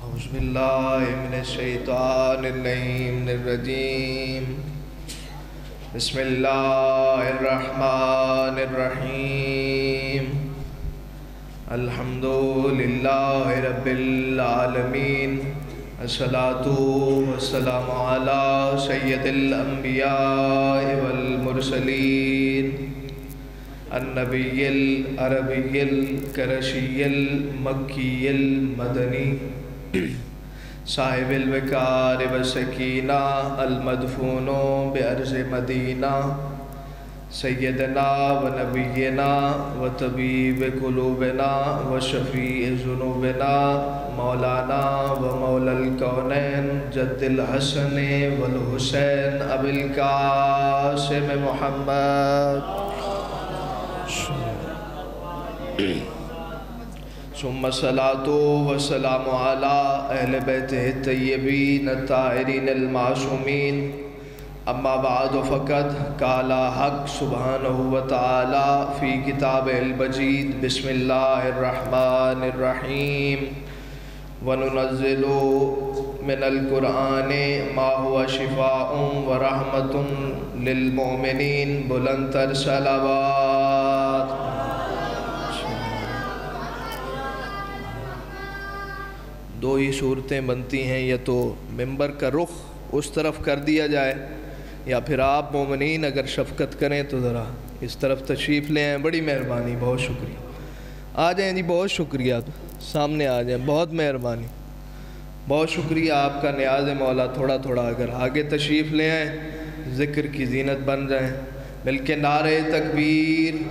اعوذ باللہ من الشیطان اللعین الرجیم بسم اللہ الرحمن الرحیم الحمد للہ رب العالمین الصلاة والسلام علی سید الانبیاء والمرسلین النبی العربی القرشی المکی المدنی صاحب الوقار والسکینہ المدفون بأرض مدینہ سیدنا و نبینا و طبیب قلوبنا و شفیع ذنوبنا مولانا و مولا الکونین جد الحسن والحسین ابی القاسم محمد ثم الصلاة والسلام على اہل بیتہ الطیبین الطاہرین المعصومین اما بعد فقد قال حق سبحانہ وتعالی فی کتاب المجید بسم اللہ الرحمن الرحیم وننزل من القرآن ما هو شفاء ورحمة للمؤمنین بلندتر صلوات۔ دو ہی صورتیں بنتی ہیں، یا تو ممبر کا رخ اس طرف کر دیا جائے، یا پھر آپ مومنین اگر شفقت کریں تو ذرا اس طرف تشریف لے آئیں۔ بڑی مہربانی، بہت شکریہ۔ آ جائیں جی، بہت شکریہ، سامنے آ جائیں، بہت مہربانی، بہت شکریہ آپ کا نیاز مولا۔ تھوڑا تھوڑا اگر آگے تشریف لے آئیں، ذکر کی زینت بن جائیں۔ مل کے نعرہ تکبیر،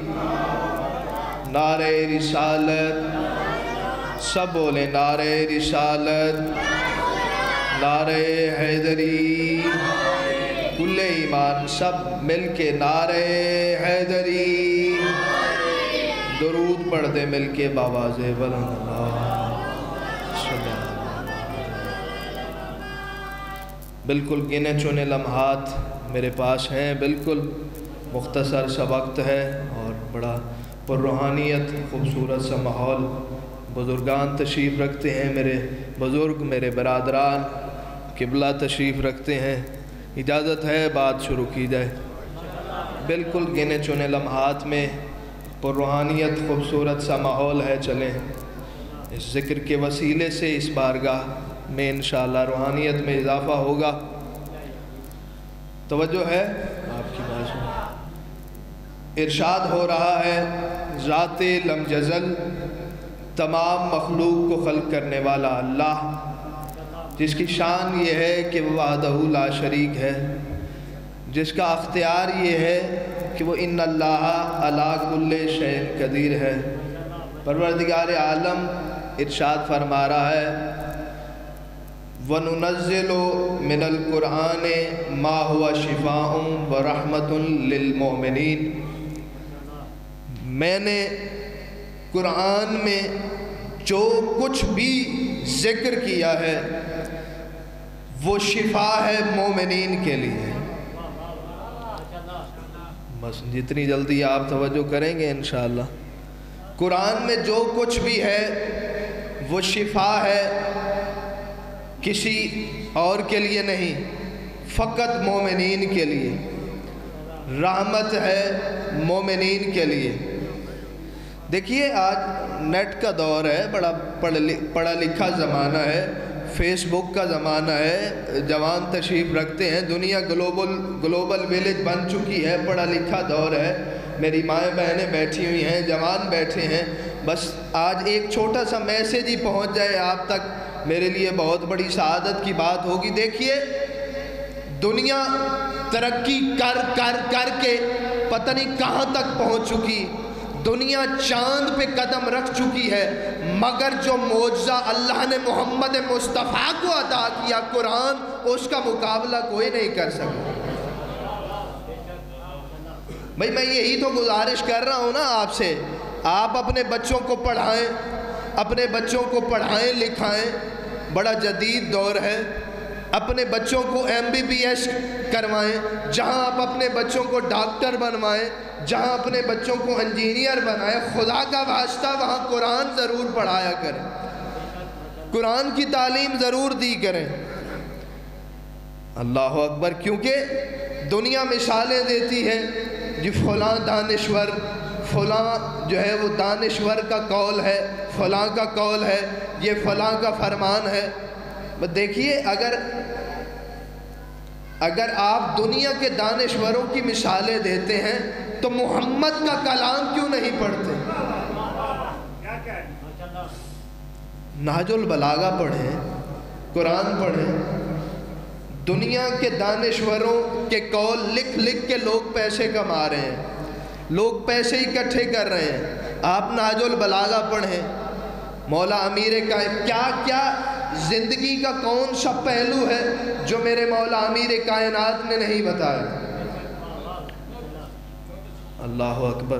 نعرہ رسالت، سب بولیں نعرہ رسالت، نعرہ حیدری، کل ایمان، سب مل کے نعرہ حیدری، درود پڑھ دے مل کے بآواز بلند اللہ۔ بالکل گنے چنے لمحات میرے پاس ہیں، بالکل مختصر سا وقت ہے اور بڑا پر روحانیت خوبصورت سا ماحول۔ بزرگان تشریف رکھتے ہیں، میرے بزرگ، میرے برادران قبلہ تشریف رکھتے ہیں۔ اجازت ہے بات شروع کی جائے؟ بالکل گنے چنے لمحات میں پر روحانیت خوبصورت سا ماحول ہے۔ چلیں اس ذکر کے وسیلے سے اس بارگاہ میں انشاءاللہ روحانیت میں اضافہ ہوگا۔ توجہ ہے آپ کی بات میں؟ ارشاد ہو رہا ہے، ذات لم یزل، تمام مخلوق کو خلق کرنے والا اللہ، جس کی شان یہ ہے کہ وہ وحدہ لا شریک ہے، جس کا اختیار یہ ہے کہ وہ ان اللہ علی کل شیء قدیر ہے۔ پروردگار عالم ارشاد فرما رہا ہے، وَنُنَزِّلُ مِنَ الْقُرْآنِ مَا هُوَ شِفَاءٌ وَرَحْمَةٌ لِلْمُؤْمِنِينَ۔ میں نے قرآن میں جو کچھ بھی ذکر کیا ہے وہ شفا ہے مومنین کے لیے۔ بس جتنی جلدی آپ توجہ کریں گے انشاءاللہ، قرآن میں جو کچھ بھی ہے وہ شفا ہے، کسی اور کے لیے نہیں، فقط مومنین کے لیے، رحمت ہے مومنین کے لیے۔ دیکھیے آج نیٹ کا دور ہے، بڑا پڑھا لکھا زمانہ ہے، فیس بک کا زمانہ ہے، جوان تشریف رکھتے ہیں، دنیا گلوبل ویلیج بن چکی ہے، پڑھا لکھا دور ہے، میری مائیں بہنیں بیٹھی ہوئی ہیں، جوان بیٹھے ہیں، بس آج ایک چھوٹا سا میسیج ہی پہنچ جائے آپ تک، میرے لیے بہت بڑی سعادت کی بات ہوگی۔ دیکھیے دنیا ترقی کر کے پتہ نہیں کہاں تک پہنچ چکی، دنیا چاند پہ قدم رکھ چکی ہے، مگر جو معجزہ اللہ نے محمد مصطفیٰ کو عطا کیا قرآن، اس کا مقابلہ کوئی نہیں کر سکتا۔ بھئی میں یہی تو گزارش کر رہا ہوں نا آپ سے، آپ اپنے بچوں کو پڑھائیں، اپنے بچوں کو پڑھائیں لکھائیں، بڑا جدید دور ہے، اپنے بچوں کو MBBS کروائیں، جہاں آپ اپنے بچوں کو ڈاکٹر بنوائیں، جہاں اپنے بچوں کو انجینئر بنائیں، خدا کا واسطہ وہاں قرآن ضرور پڑھایا کریں، قرآن کی تعلیم ضرور دی کریں۔ اللہ اکبر۔ کیونکہ دنیا مثالیں دیتی ہے جی فلاں دانشور، فلاں جو ہے وہ دانشور کا قول ہے، فلاں کا قول ہے، یہ فلاں کا فرمان ہے۔ دیکھیے اگر آپ دنیا کے دانشوروں کی مثالیں دیتے ہیں تو محمد کا کلام کیوں نہیں پڑھتے؟ نہج البلاغہ پڑھیں، قرآن پڑھیں۔ دنیا کے دانشوروں کے قول لکھ لکھ کے لوگ پیسے کما رہے ہیں، لوگ پیسے اکٹھے کر رہے ہیں، آپ نہج البلاغہ پڑھیں۔ مولا امیر کیا زندگی کا کون سا پہلو ہے جو میرے مولا امیر کائنات نے نہیں بتایا؟ اللہ اکبر۔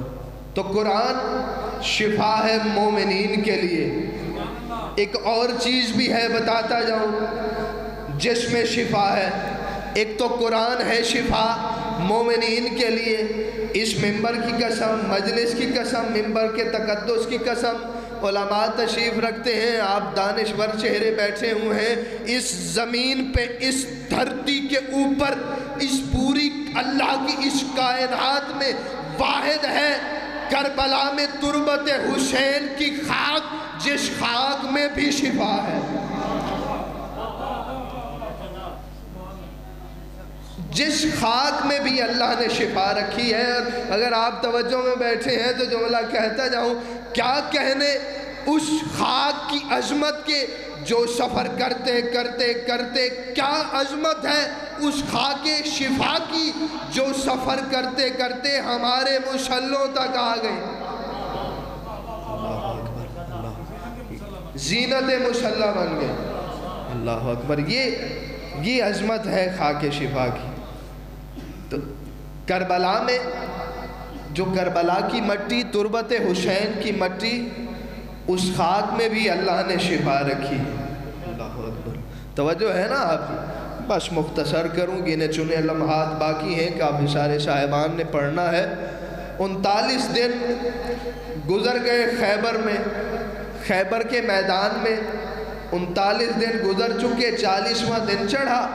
تو قرآن شفا ہے مومنین کے لیے۔ ایک اور چیز بھی ہے، بتاتا جاؤں، جس میں شفا ہے۔ ایک تو قرآن ہے شفا مومنین کے لیے۔ اس ممبر کی قسم، مجلس کی قسم، ممبر کے تقدس کی قسم، علماء تشریف رکھتے ہیں، آپ دانشور چہرے بیٹھے ہوئے ہیں، اس زمین پہ، اس دھرتی کے اوپر، اس پوری اللہ کی اس کائنات میں واحد ہے کربلا میں تربت حسین کی خاک، جس خاک میں بھی شفا ہے، جس خاک میں بھی اللہ نے شفا رکھی ہے۔ اور اگر آپ توجہ میں بیٹھے ہیں تو جملہ کہتا جاؤں، کیا کہنے اس خاک کی عظمت کے، جو سفر کرتے کرتے کرتے، کیا عظمت ہے اس خاک شفا کی جو سفر کرتے کرتے ہمارے مصلوں تک آ گئے، زینت مصلی بن گئے۔ اللہ اکبر۔ یہ عظمت ہے خاک شفا کی۔ تو کربلا میں جو کربلا کی مٹی، تربت حسین کی مٹی، اس خاک میں بھی اللہ نے شفا رکھی۔ اللہ اکبر۔ توجہ ہے نا آپ؟ بس مختصر کروں، گنے چنے لمحات باقی ہیں، کافی سارے صاحبان نے پڑھنا ہے۔ 39 دن گزر گئے خیبر میں، خیبر کے میدان میں 39 دن گزر چکے، 40واں دن چڑھا۔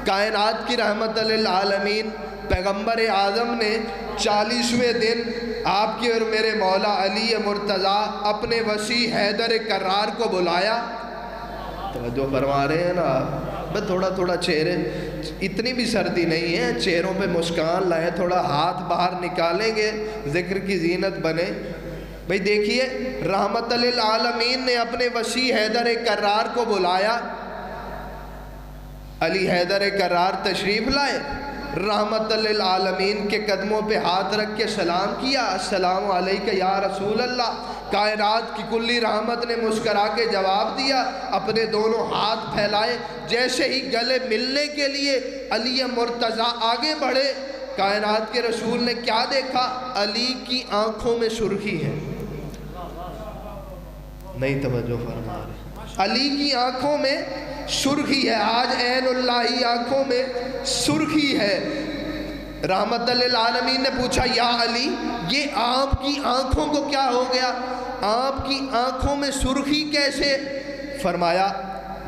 کائنات کی رحمت للعالمین پیغمبر اعظم نے 40ویں دن آپ کی اور میرے مولا علی مرتضیٰ اپنے وسیع حیدر کرار کو بلایا۔ توجہ فرما رہے ہیں نا آپ؟ بس تھوڑا تھوڑا چہرے، اتنی بھی سردی نہیں ہے، چہروں پہ مسکان لائیں، تھوڑا ہاتھ باہر نکالیں گے، ذکر کی زینت بنے۔ بھئی دیکھیے، رحمت للعالمین نے اپنے وسیع حیدر کرار کو بلایا۔ علی حیدر کرار تشریف لائے، رحمت للعالمین کے قدموں پہ ہاتھ رکھ کے سلام کیا، السلام علیکہ یا رسول اللہ۔ کائنات کی کلی رحمت نے مسکرا کے جواب دیا، اپنے دونوں ہاتھ پھیلائے۔ جیسے ہی گلے ملنے کے لیے علی مرتضیٰ آگے بڑھے، کائنات کے رسول نے کیا دیکھا؟ علی کی آنکھوں میں سرخی ہے۔ نہیں توجہ فرما رہے؟ علی کی آنکھوں میں سرخی ہے، آج عین اللہ آنکھوں میں سرخی ہے۔ رحمت للعالمین نے پوچھا، یا علی، یہ آپ کی آنکھوں کو کیا ہو گیا؟ آپ کی آنکھوں میں سرخی کیسے؟ فرمایا،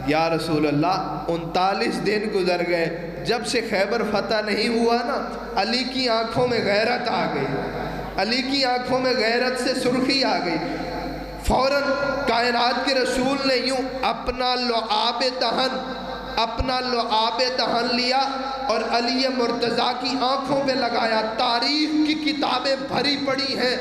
یا رسول اللہ 39 دن گزر گئے، جب سے خیبر فتح نہیں ہوا نا، علی کی آنکھوں میں غیرت آ گئی، علی کی آنکھوں میں غیرت سے سرخی آ گئی۔ فوراً کائنات کے رسول نے یوں اپنا لعاب دہن لیا اور علی مرتضیٰ کی آنکھوں پہ لگایا۔ تاریخ کی کتابیں بھری پڑی ہیں،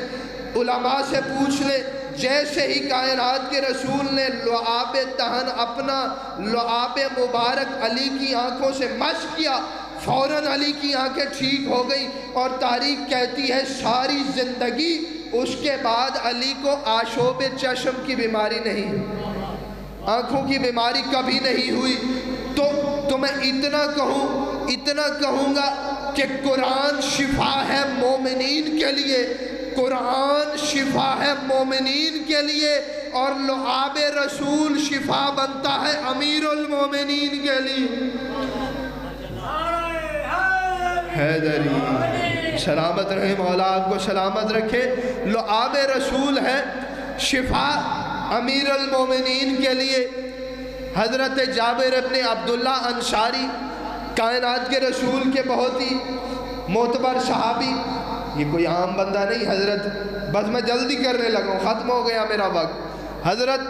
علماء سے پوچھ لیں۔ جیسے ہی کائنات کے رسول نے لعاب دہن، اپنا لعاب مبارک علی کی آنکھوں سے مشق کیا، فوراً علی کی آنکھیں ٹھیک ہو گئی۔ اور تاریخ کہتی ہے ساری زندگی اس کے بعد علی کو آشوب چشم کی بیماری نہیں، آنکھوں کی بیماری کبھی نہیں ہوئی۔ تو میں اتنا کہوں گا کہ قرآن شفا ہے مومنین کے لیے، قرآن شفا ہے مومنین کے لیے۔ اور لعاب رسول شفا بنتا ہے امیر المومنین کے لیے۔ حیدری سلامت رہے، مولا آپ کو سلامت رکھے۔ لعاب رسول ہے شفا امیر المومنین کے لیے۔ حضرت جابر ابن عبداللہ انصاری کائنات کے رسول کے بہت ہی معتبر صحابی، یہ کوئی عام بندہ نہیں۔ حضرت بس میں جلدی کرنے لگا ہوں، ختم ہو گیا میرا وقت۔ حضرت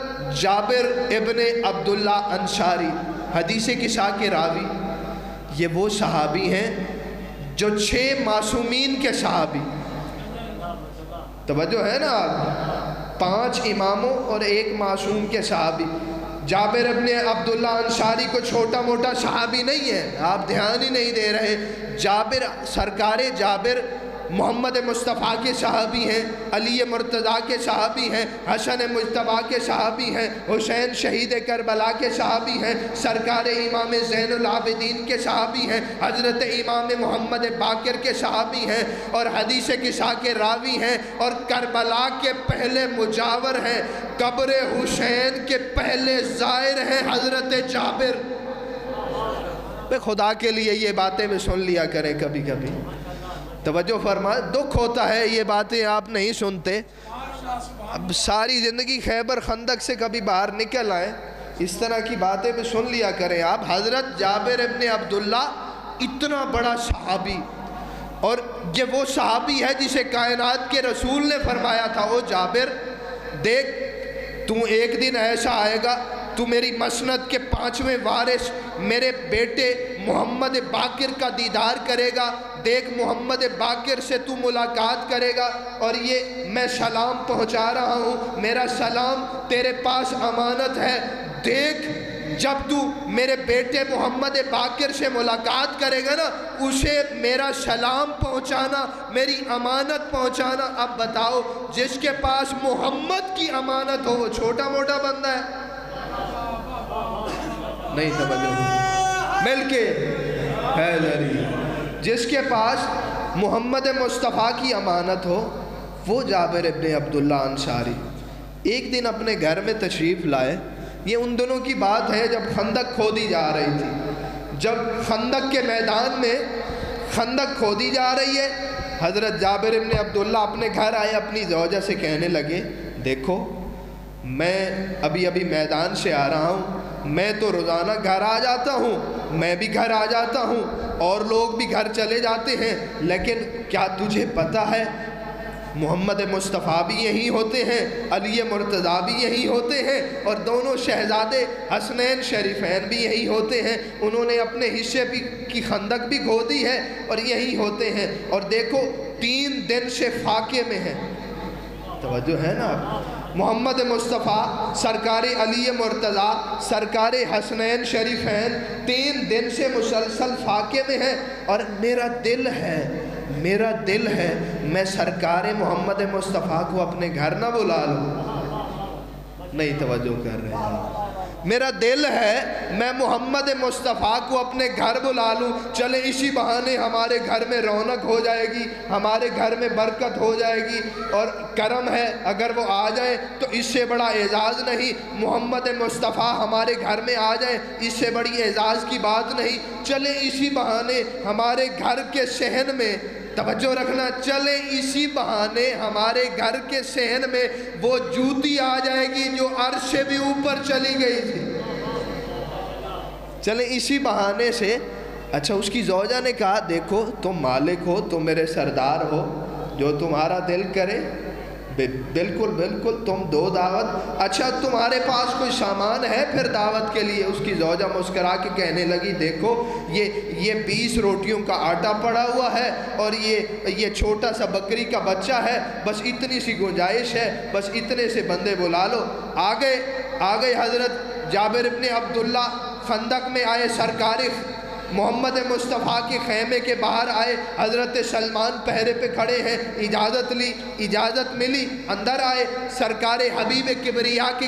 جابر ابن عبداللہ انصاری حدیث کسا کے راوی، یہ وہ صحابی ہیں جو 6 معصومین کے صحابی، توجہ ہے نا آپ، 5 اماموں اور 1 معصوم کے صحابی۔ جابر ابن عبداللہ انصاری کو چھوٹا موٹا صحابی نہیں ہے، آپ دھیان ہی نہیں دے رہے۔ جابر سرکار جابر محمد مصطفیٰ کے صحابی ہیں، علی مرتضیٰ کے صحابی ہیں، حسن مجتبیٰ کے صحابی ہیں، حسین شہید کربلا کے صحابی ہیں، سرکار امام زین العابدین کے صحابی ہیں، حضرت امام محمد باقر کے صحابی ہیں، اور حدیث کسا کے راوی ہیں، اور کربلا کے پہلے مجاور ہیں، قبر حسین کے پہلے زائر ہیں حضرت جابر۔ خدا کے لیے یہ باتیں بھی سن لیا کریں کبھی کبھی، توجہ فرمائے، دکھ ہوتا ہے یہ باتیں آپ نہیں سنتے۔ اب ساری زندگی خیبر خندق سے کبھی باہر نکل آئیں، اس طرح کی باتیں بھی سن لیا کریں آپ۔ حضرت جابر ابن عبداللہ اتنا بڑا صحابی، اور یہ وہ صحابی ہے جسے کائنات کے رسول نے فرمایا تھا، او جابر دیکھ تو ایک دن ایسا آئے گا تو میری مسند کے 5ویں وارث میرے بیٹے محمد باقر کا دیدار کرے گا، دیکھ محمد باقر سے تو ملاقات کرے گا، اور یہ میں سلام پہنچا رہا ہوں، میرا سلام تیرے پاس امانت ہے، دیکھ جب تو میرے بیٹے محمد باقر سے ملاقات کرے گا نا، اسے میرا سلام پہنچانا، میری امانت پہنچانا۔ اب بتاؤ جس کے پاس محمد کی امانت ہو وہ چھوٹا موٹا بندہ ہے؟ نہیں توجہ مل کے حیدری، جس کے پاس محمد مصطفیٰ کی امانت ہو وہ جابر ابن عبداللہ انصاری ایک دن اپنے گھر میں تشریف لائے۔ یہ ان دنوں کی بات ہے جب خندق کھودی جا رہی تھی، جب خندق کے میدان میں خندق کھودی جا رہی ہے، حضرت جابر ابن عبداللہ اپنے گھر آئے، اپنی زوجہ سے کہنے لگے دیکھو میں ابھی میدان سے آ رہا ہوں، میں تو روزانہ گھر آ جاتا ہوں، میں بھی گھر آ جاتا ہوں، اور لوگ بھی گھر چلے جاتے ہیں، لیکن کیا تجھے پتہ ہے محمد مصطفیٰ بھی یہی ہوتے ہیں، علی مرتضیٰ بھی یہی ہوتے ہیں، اور دونوں شہزادے حسنین شریفین بھی یہی ہوتے ہیں، انہوں نے اپنے حصے کی خندق بھی کھودی ہے اور یہی ہوتے ہیں، اور دیکھو 3 دن سے فاقے میں ہیں۔ توجہ ہے نا، محمد مصطفیٰ، سرکار علی مرتضیٰ، سرکار حسنین شریفین 3 دن سے مسلسل فاقے میں ہیں، اور میرا دل ہے میں سرکار محمد مصطفیٰ کو اپنے گھر نہ بلا لوں۔ نہیں توجہ کر رہے ہیں، میرا دل ہے میں محمد مصطفیٰ کو اپنے گھر بلا لوں، چلے اسی بہانے ہمارے گھر میں رونق ہو جائے گی، ہمارے گھر میں برکت ہو جائے گی، اور کرم ہے اگر وہ آ جائیں تو اس سے بڑا اعزاز نہیں، محمد مصطفیٰ ہمارے گھر میں آ جائیں اس سے بڑی اعزاز کی بات نہیں، چلے اسی بہانے ہمارے گھر کے صحن میں، توجہ رکھنا، چلے اسی بہانے ہمارے گھر کے صحن میں وہ جوتی آ جائے گی جو عرش سے بھی اوپر چلی گئی تھی، چلے اسی بہانے سے۔ اچھا اس کی زوجہ نے کہا دیکھو تم مالک ہو، تم میرے سردار ہو، جو تمہارا دل کرے بالکل تم دو دعوت۔ اچھا تمہارے پاس کوئی سامان ہے پھر دعوت کے لیے؟ اس کی زوجہ مسکرا کے کہنے لگی دیکھو یہ 20 روٹیوں کا آٹا پڑا ہوا ہے، اور یہ چھوٹا سا بکری کا بچہ ہے، بس اتنی سی گنجائش ہے، بس اتنے سے بندے بلا لو۔ آ گئے حضرت جابر ابن عبداللہ خندق میں آئے، سرکار محمد مصطفیٰ کے خیمے کے باہر آئے، حضرت سلمان پہرے پہ کھڑے ہیں، اجازت لی، اجازت ملی، اندر آئے، سرکار حبیب کبریا کے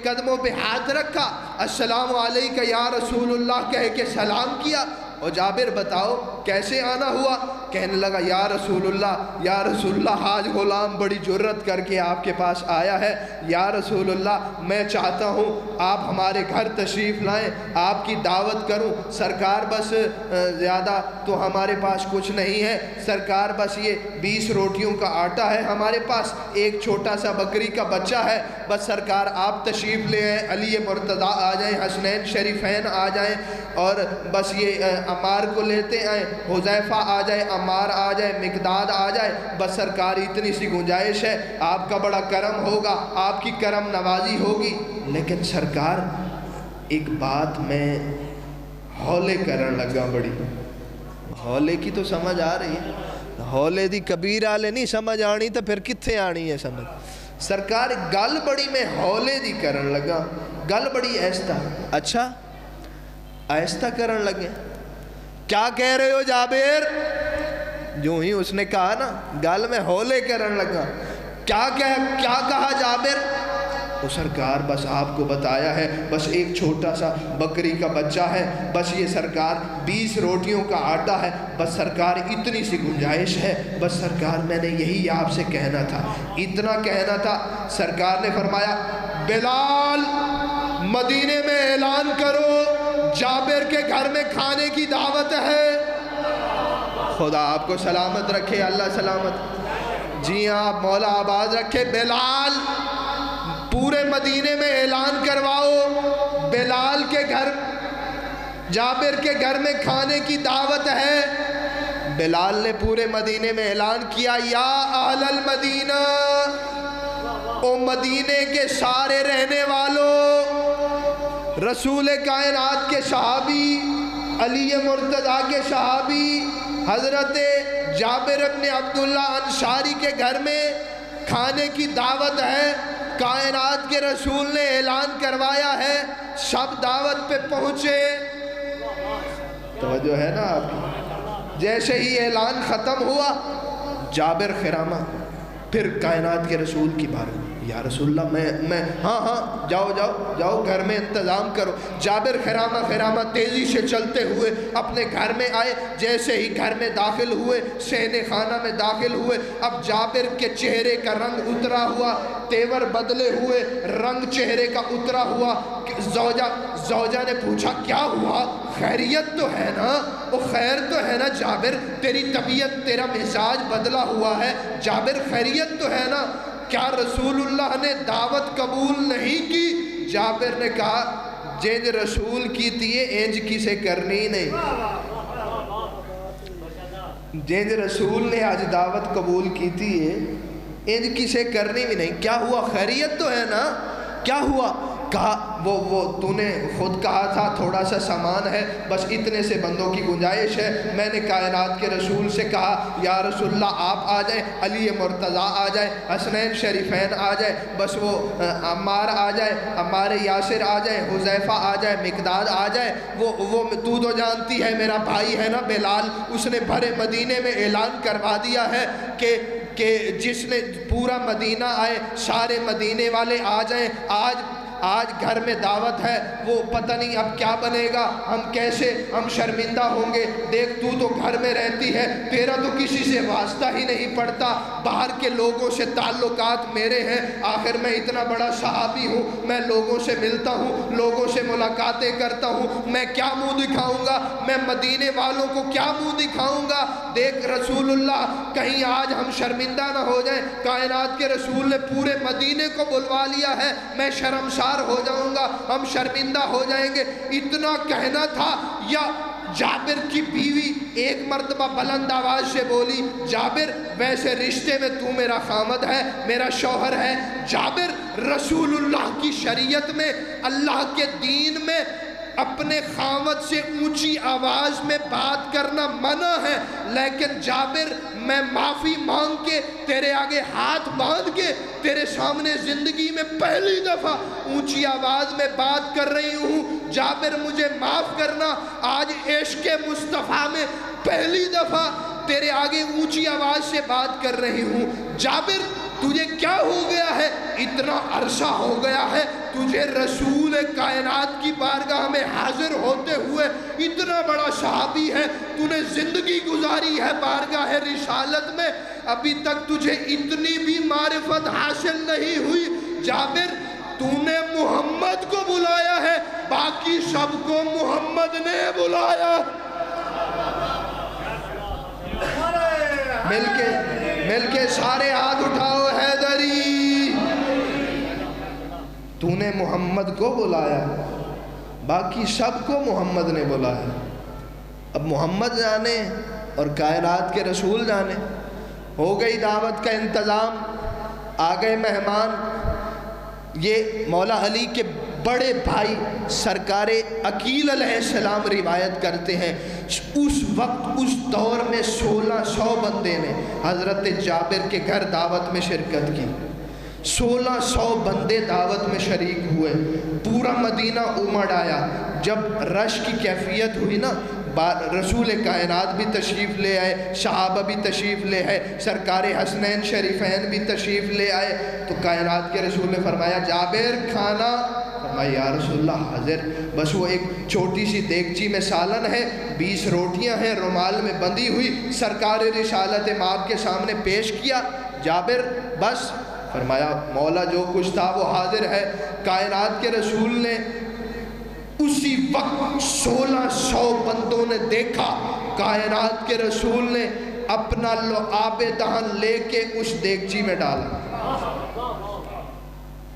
قدموں پہ ہاتھ رکھا، السلام علیکہ یا رسول اللہ کہہ کے سلام کیا۔ اور جابر بتاؤ کیسے آنا ہوا؟ کہنے لگا یا رسول اللہ حاج غلام بڑی جرت کر کے آپ کے پاس آیا ہے، یا رسول اللہ میں چاہتا ہوں آپ ہمارے گھر تشریف لائیں، آپ کی دعوت کروں۔ سرکار بس زیادہ تو ہمارے پاس کچھ نہیں ہے، سرکار بس یہ 20 روٹیوں کا آٹا ہے ہمارے پاس، ایک چھوٹا سا بکری کا بچہ ہے، بس سرکار آپ تشریف لے آئیں، علی مرتضیٰ آ جائیں، حسنین شریفین آ جائیں، اور بس یہ عمار کو لیتے آئیں، حذیفہ آ جائے، عمار آ جائے، مقداد آ جائے، بس سرکار اتنی سی گنجائش ہے، آپ کا بڑا کرم ہوگا، آپ کی کرم نوازی ہوگی۔ لیکن سرکار ایک بات میں ہولے کرن لگا، بڑی ہولے کی تو سمجھ آ رہی ہے، ہولے دی کبیر آلے نہیں سمجھ آنی تو پھر کتھے آنی ہے سمجھ۔ سرکار گل بڑی میں ہولے دی کرن لگا، گل بڑی ایستا، اچھا ایستا کرن لگے، کیا کہہ رہے ہو جابر؟ جو ہی اس نے کہا نا گل میں ہولے کرن لگا، کیا کہا جابر؟ وہ سرکار بس آپ کو بتایا ہے، بس ایک چھوٹا سا بکری کا بچہ ہے، بس یہ سرکار 20 روٹیوں کا آٹا ہے، بس سرکار اتنی سی گنجائش ہے، بس سرکار میں نے یہی آپ سے کہنا تھا، اتنا کہنا تھا۔ سرکار نے فرمایا بلال مدینے میں اعلان کرو جابر کے گھر میں کھانے کی دعوت ہے۔ خدا آپ کو سلامت رکھے، اللہ سلامت، جی ہاں مولا آباد رکھے۔ بلال پورے مدینے میں اعلان کرواؤ بلال کے گھر، جابر کے گھر میں کھانے کی دعوت ہے۔ بلال نے پورے مدینے میں اعلان کیا یا اہل المدینہ، او مدینے کے سارے رہنے والوں، رسول کائنات کے صحابی، علی مرتضیٰ کے صحابی حضرت جابر بن عبداللہ انصاری کے گھر میں کھانے کی دعوت ہے، کائنات کے رسول نے اعلان کروایا ہے، سب دعوت پہ پہنچے۔ توجہ ہے نا آپ کی؟ جیسے ہی اعلان ختم ہوا جابر خرامہ پھر کائنات کے رسول کی بات، یا رسول اللہ میں ہاں جاؤ گھر میں انتظام کرو۔ جابر خرامہ تیزی سے چلتے ہوئے اپنے گھر میں آئے، جیسے ہی گھر میں داخل ہوئے، صحن خانہ میں داخل ہوئے، اب جابر کے چہرے کا رنگ اترا ہوا، تیور بدلے ہوئے، رنگ چہرے کا اترا ہوا۔ زوجہ نے پوچھا کیا ہوا؟ خیریت تو ہے نا؟ وہ خیر تو ہے نا جابر؟ تیری طبیعت، تیرا مزاج بدلا ہوا ہے، جابر خیریت تو ہے نا؟ کیا رسول اللہ نے دعوت قبول نہیں کی؟ جابر نے کہا جنج رسول کی تیے انج کسے کرنی نہیں، جنج رسول نے آج دعوت قبول کی تیے انج کسے کرنی بھی نہیں۔ کیا ہوا؟ خیریت تو ہے نا؟ کیا ہوا؟ کہا وہ تو نے خود کہا تھا تھوڑا سا سامان ہے، بس اتنے سے بندوں کی گنجائش ہے، میں نے کائنات کے رسول سے کہا یا رسول اللہ آپ آ جائیں، علی مرتضیٰ آ جائے، حسنین شریفین آ جائے، بس وہ عمار آ جائے، عمار یاسر آ جائے، حذیفہ آ جائے، مقداد آ جائے، وہ تو جانتی ہے میرا بھائی ہے نا بلال، اس نے بھرے مدینے میں اعلان کروا دیا ہے کہ جس نے پورا مدینہ آئے، سارے مدینے والے آ جائیں، آج گھر میں دعوت ہے، وہ پتہ نہیں اب کیا بنے گا، ہم شرمندہ ہوں گے، دیکھ تو گھر میں رہتی ہے، تیرا تو کسی سے واسطہ ہی نہیں پڑتا، باہر کے لوگوں سے تعلقات میرے ہیں، آخر میں اتنا بڑا صحابی ہوں، میں لوگوں سے ملتا ہوں، لوگوں سے ملاقاتیں کرتا ہوں، میں کیا منہ دکھاؤں گا، میں مدینے والوں کو کیا منہ دکھاؤں گا؟ دیکھ رسول اللہ کہیں آج ہم شرمندہ نہ ہو جائیں، کائنات کے رسول نے پورے مدینے کو بلوا لیا ہے، میں شرمسار ہو جاؤں گا، ہم شرمندہ ہو جائیں گے، اتنا کہنا تھا۔ یا جابر کی بیوی ایک مرتبہ بلند آواز سے بولی جابر ویسے رشتے میں تو میرا خامد ہے، میرا شوہر ہے، جابر رسول اللہ کی شریعت میں، اللہ کے دین میں اپنے خامد سے اونچی آواز میں بات کرنا منع ہے، لیکن جابر میں معافی مانگ کے تیرے آگے ہاتھ باندھ کے تیرے سامنے زندگی میں پہلی دفعہ اونچی آواز میں بات کر رہی ہوں، جابر مجھے معاف کرنا، آج عشق مصطفیٰ میں پہلی دفعہ تیرے آگے اونچی آواز سے بات کر رہی ہوں۔ جابر تجھے کیا ہو گیا ہے؟ اتنا عرصہ ہو گیا ہے تجھے رسول کائنات کی بارگاہ میں حاضر ہوتے ہوئے اتنا بڑا صحابی ہے، تو نے زندگی گزاری ہے بارگاہ رسالت میں، ابھی تک تجھے اتنی بھی معرفت حاصل نہیں ہوئی۔ جابر تو نے محمد کو بلایا ہے، باقی سب کو محمد نے بلایا۔ مل کے سارے ہاتھ اٹھاؤ، حیدری تو نے محمد کو بلایا، باقی سب کو محمد نے بلایا۔ اب محمد جانے اور کائنات کے رسول جانے۔ ہو گئی دعوت کا انتظام، آ گئے مہمان۔ یہ مولا علی کے بڑے بھائی سرکار عقیل علیہ السلام روایت کرتے ہیں، اس وقت اس دور میں 1600 بندے نے حضرت جابر کے گھر دعوت میں شرکت کی۔ 1600 بندے دعوت میں شریک ہوئے، پورا مدینہ امڑ آیا۔ جب رش کی کیفیت ہوئی نا، رسول کائنات بھی تشریف لے آئے، صحابہ بھی تشریف لے آئے، سرکار حسنین شریفین بھی تشریف لے آئے، تو کائنات کے رسول نے فرمایا جابر کھانا؟ فرمایا یا رسول اللہ حاضر، بس وہ ایک چھوٹی سی دیگچی میں سالن ہے، 20 روٹیاں ہیں رومال میں بندھی ہوئی، سرکار رسالت مآب کے سامنے پیش کیا۔ جابر بس؟ فرمایا مولا جو کچھ تھا وہ حاضر ہے۔ کائنات کے رسول نے اسی وقت 1600 بندوں نے دیکھا، کائنات کے رسول نے اپنا لعاب دہن لے کے اس دیگچی میں ڈالا،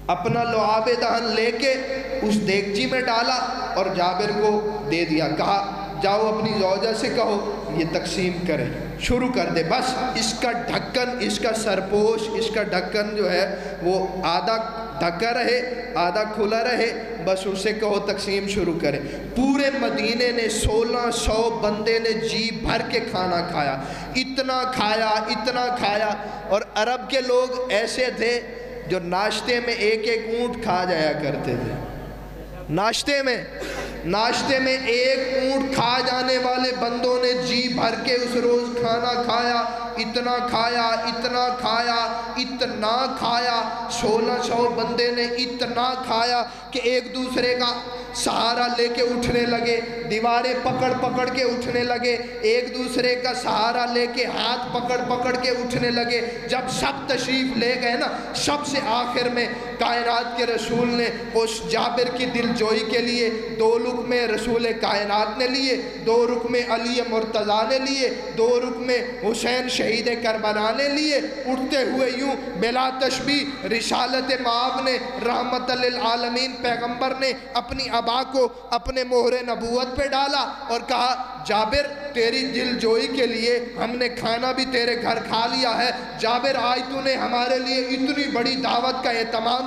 اپنا لعاب دہن لے کے اس دیگچی میں ڈالا اور جابر کو دے دیا۔ کہا جاؤ اپنی زوجہ سے کہو یہ تقسیم کرے، شروع کر دے، بس اس کا ڈھکن، اس کا سرپوش، اس کا ڈھکن جو ہے وہ آدھا ڈھکا رہے آدھا کھلا رہے، بس اسے کہو تقسیم شروع کرے۔ پورے مدینے نے 1600 بندے نے جی بھر کے کھانا کھایا، اتنا کھایا۔ اور عرب کے لوگ ایسے تھے جو ناشتے میں ایک ایک اونٹ کھا جایا کرتے تھے۔ ناشتے میں ایک اونٹ کھا جانے والے بندوں نے جی بھر کے اس روز کھانا کھایا، اتنا کھایا 1600 بندے نے اتنا کھایا کہ ایک دوسرے کا سہارا لے کے اٹھنے لگے، دیواریں پکڑ کے اٹھنے لگے، ایک دوسرے کا سہارا لے کے ہاتھ پکڑ کے اٹھنے لگے۔ جب سب تشریف لے گئے نا، سب سے آخر میں کائنات کے رسول نے اس جابر کی دل جوئی کے لیے 2 لقمے رسول کائنات نے لیے، 2 لقمے علی مرتضیٰ نے لیے، 2 لقمے حسین شہید کربلا نے لیے۔ اٹھتے ہوئے یوں بلا تشبیہ رسالت مآب نے، رحمت للعالمین پیغمبر نے اپنی ابا کو اپنے مہر نبوت پہ ڈالا اور کہا جابر تیری دل جوئی کے لیے ہم نے کھانا بھی تیرے گھر کھا لیا ہے، جابر آج تو نے ہمارے لیے اتنی بڑی دعوت کا اہتمام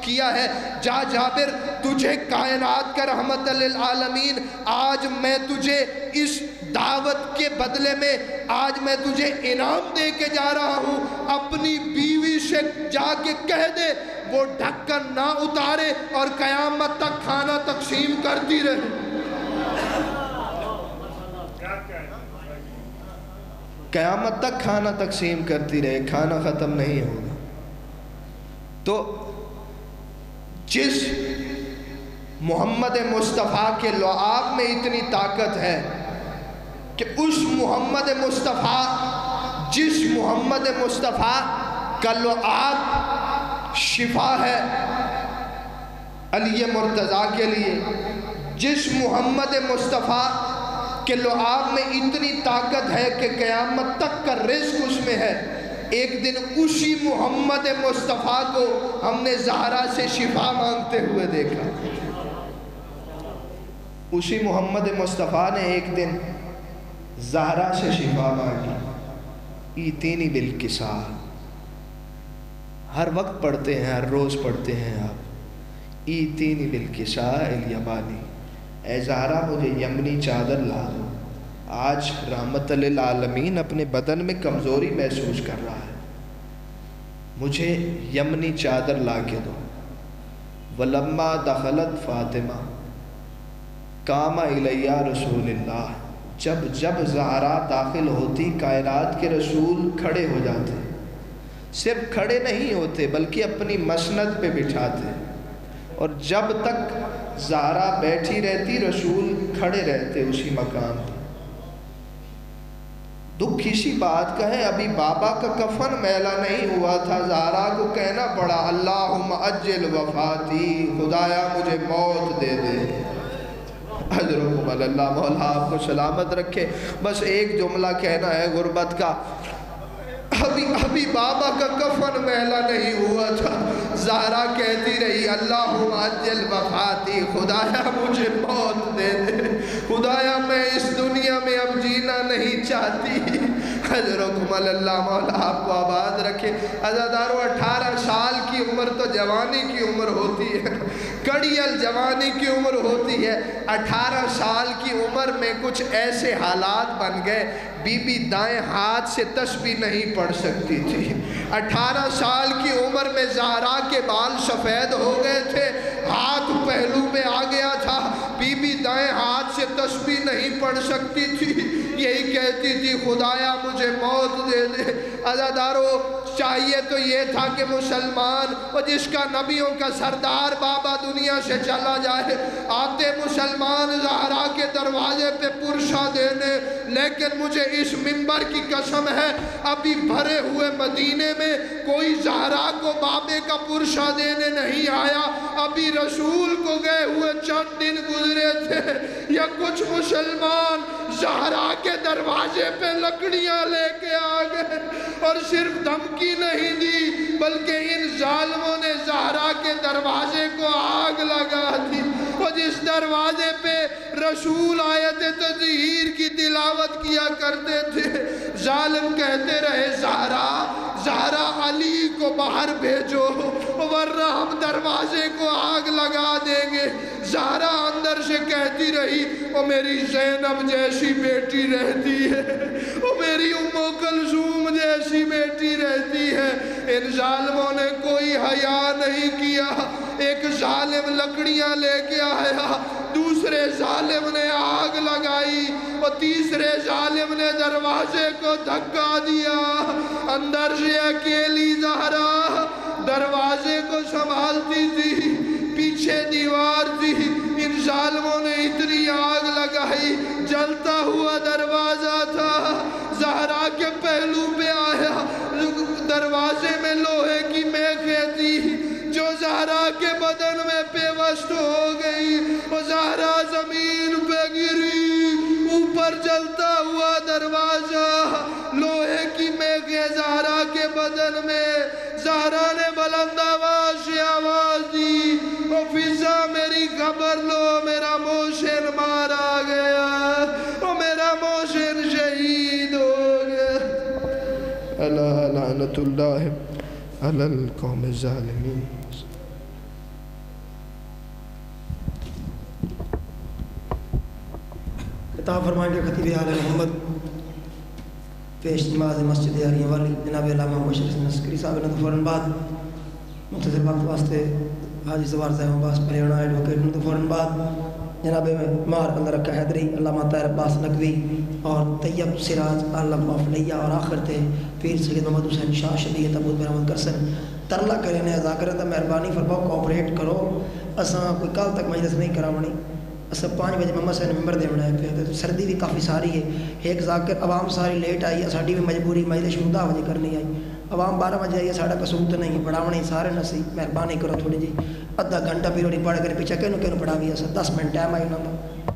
کیا ہے، جا جابر تجھے کائنات کا رحمت للعالمین، آج میں تجھے اس دعوت کے بدلے میں آج میں تجھے انعام دے کے جا رہا ہوں، اپنی بیوی سے جا کے کہہ دے وہ ڈھکن نہ اتارے اور قیامت تک کھانا تقسیم کرتی رہے۔ قیامت تک کھانا تقسیم کرتی رہے، کھانا ختم نہیں ہوگا۔ تو جس محمد مصطفیٰ کے لعاب میں اتنی طاقت ہے کہ اس محمد مصطفیٰ، جس محمد مصطفیٰ کا لعاب شفا ہے علی مرتضیٰ کے لیے، جس محمد مصطفیٰ کہ لعاب میں اتنی طاقت ہے کہ قیامت تک کا رزق اس میں ہے، ایک دن اسی محمد مصطفیٰ کو ہم نے زہرا سے شفا مانگتے ہوئے دیکھا۔ اسی محمد مصطفیٰ نے ایک دن زہرا سے شفا مانگی، ایتینی بالکسال۔ ہر وقت پڑھتے ہیں، ہر روز پڑھتے ہیں آپ، ایتینی بالکسال الیمانی، اے زہرا مجھے یمنی چادر لا دو۔ آج رحمت للعالمین اپنے بدن میں کمزوری محسوس کر رہا ہے، مجھے یمنی چادر لا کے دو۔ وَلَمَّا دَخَلَتْ فاطمہ قام الیہ رسول اللہ، جب زہرا داخل ہوتی کائنات کے رسول کھڑے ہو جاتے، صرف کھڑے نہیں ہوتے بلکہ اپنی مسند پہ بٹھاتے اور جب تک زہرا بیٹھی رہتی رسول کھڑے رہتے اسی مکان پر۔ دکھ اسی بات کا ہے، ابھی بابا کا کفن میلا نہیں ہوا تھا، زہرا کو کہنا پڑا اللہم اجل وفاتی، خدایا مجھے موت دے دے۔ اجرکم اللہ، مولا آپ کو سلامت رکھے۔ بس ایک جملہ کہنا ہے غربت کا، ابھی بابا کا کفن میلا نہیں ہوا تھا، زہرا کہتی رہی اللہم اجل وفاتی، خدایا مجھے موت دے دے، خدایا میں اس دنیا میں اب جینا نہیں چاہتی۔ حضرکم اللہ، مولا آپ کو آباد رکھے۔ عزادارو 18 سال کی عمر تو جوانی کی عمر ہوتی ہے، کڑیل جوانی کی عمر ہوتی ہے۔ 18 سال کی عمر میں کچھ ایسے حالات بن گئے، بی بی دائیں ہاتھ سے تسبیح نہیں پڑھ سکتی تھی۔ 18 سال کی عمر میں زہرا کے بال سفید ہو گئے تھے، ہاتھ پہلو میں آ گیا تھا، بی بی دائیں ہاتھ سے تسبیح نہیں پڑھ سکتی تھی، یہی کہتی تھی خدایا مجھے موت دے دے۔ عزادارو چاہیے تو یہ تھا کہ مسلمان وہ جس کا نبیوں کا سردار بابا دنیا سے چلا جائے، آتے مسلمان زہرا کے دروازے پہ پرشا دینے، لیکن مجھے اس منبر کی قسم ہے ابھی بھرے ہوئے مدینے میں کوئی زہرا کو بابے کا پرشا دینے نہیں آیا۔ ابھی رسول کو گئے ہوئے چند دن گزرے تھے، یا کچھ مسلمان زہرا کے دروازے پہ لکڑیاں لے کے آ گئے، اور صرف دھمکی نہیں دی بلکہ ان ظالموں نے زہرا کے دروازے کو آگ لگا دی۔ وہ جس دروازے پہ رسول آیت تطہیر کی تلاوت کیا کرتے تھے، ظالم کہتے رہے زہرا علی کو باہر بھیجو ورنہ ہم دروازے کو آگ لگا دیں گے۔ زہرا اندر سے کہتی رہی وہ میری زینب جیسی بیٹی رہتی ہے، وہ میری ام کلثوم جیسی بیٹی رہتی ہے۔ ان ظالموں نے کوئی حیا نہیں کیا، ایک ظالم لکڑیاں لے کے آیا، دوسرے ظالم نے آگ لگائی، اور تیسرے ظالم نے دروازے کو دھکا دیا۔ اندر سے اکیلی زہرا دروازے کو سنبھالتی تھی، پیچھے دیوار تھی، ان ظالموں نے اتنی آگ لگائی، جلتا ہوا دروازہ تھا، زہرا کے پہلو پہ آیا، دروازے میں لوہے کی میخیں تھی جو زہرا کے بدن میں پیوست ہو گئی، وہ زہرا زمین پہ گری، اوپر جلتا ہوا دروازہ، لوہے کی میخیں زہرا کے بدن میں۔ زہرا نے بلند آواز سے آواز دی او فضا میری خبر لو، میرا محسن مارا گیا، او میرا محسن شہید ہو گیا۔ اللہ لعنت اللہ علی القوم الظالمین۔ خطاب فرمائیں گے خطیب اعلی محمد پیش نماز مسجد یاریاں والی جناب علامہ مبشر نسکری صاحب نے تو فوراً بعد مختصر وقت واسطے حاجی زوار صاحب عباس پریونا ایڈوکیٹ نے تو فوراً بعد جناب مار بندر رکھا حیدری علامہ طاہر عباس نقوی اور طیب سراج علامہ فلیہ، اور آخر تھے پیر سید محمد حسین شاہ شریعت ابو برحمد کرسن ترلا کرے نے ادا کرے تو مہربانی فرماؤ کوآپریٹ کرو، اساں کوئی کل تک مجلس نہیں کراونی، اساں 5 بجے محمد صاحب نے ممبر دے بنایا پہ، تو سردی بھی کافی ساری ہے، ایک ذاکر عوام ساری لیٹ آئی ہے، ساڑھی بھی مجبوری مجلس شروع 10 بجے کرنی آئی، عوام 12 بجے آئی ہے، ساڑھا قصور تو نہیں پڑھاونے سارے نسی، مہربانی کرو تھوڑی جی آدھا گھنٹہ پھر پڑھ کر پیچھے کہنوں پڑھا بھی ہے، 10 منٹ ٹائم آئی انہوں نے